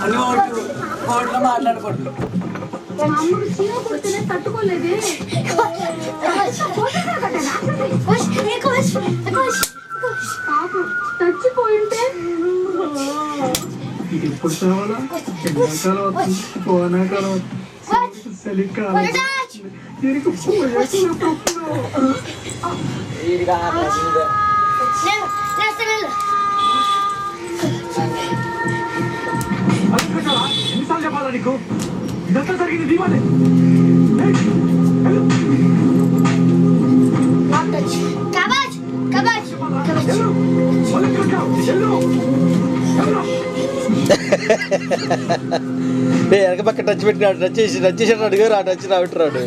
అని కోర్టులో మాట్లాడకూడదు. తట్టుకోలేదు చచ్చిపోయింటే ఇప్పుడు కావాలా ఎండాకాలం వస్తుంది, పోనాకాలం వస్తుంది, చలికాలం ఎన్నిసార్లు చెప్పాలా నీకు? ఇదంతా జరిగింది దీవాలే. వెనక పక్క టచ్ పెట్టినాడు, టచ్ చేసాడు అడిగారు, ఆ టచ్ రాబెట్టినాడు.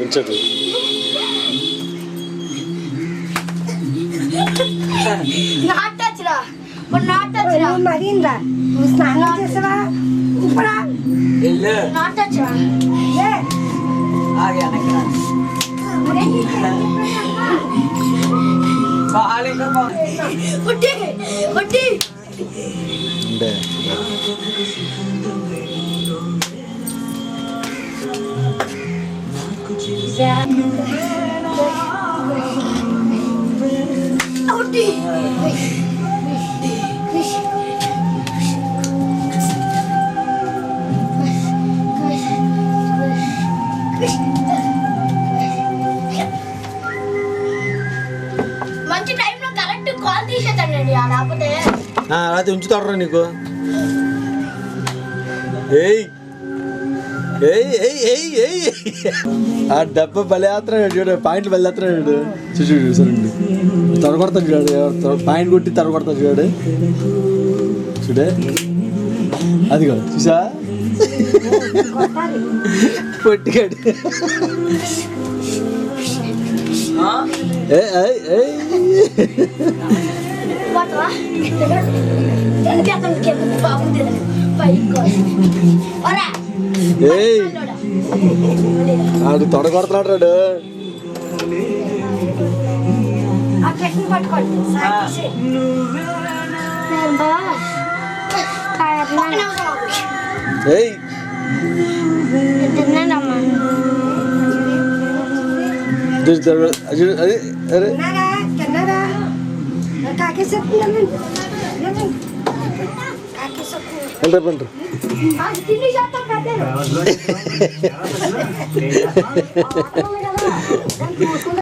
ఉంచడు మరిందా నువ్వు స్నానం చేసావా? ఇప్పుడా మంచి టైంలో కరెక్ట్ కాల్ తీసేస్తాడండి. లేకపోతే అది ఉంచుతాడు నీకు. ఏయ్ ఏయ్ ఏయ్ ఏయ్ ఏయ్ ఆ డబ్బా బలి ఆత్రాడు చూడు, పాయింట్లు బలి ఆత్రాడు చూడు. సరే తరగొడతాడు చూడు, పాయింట్ కొట్టి తరగొడతాడు చూడు చూడే. అదిగో చూసా పొట్టిగాడు. ఆడు తొడగొడుతున్నాడు. ఏయ్ అరే పండ్రు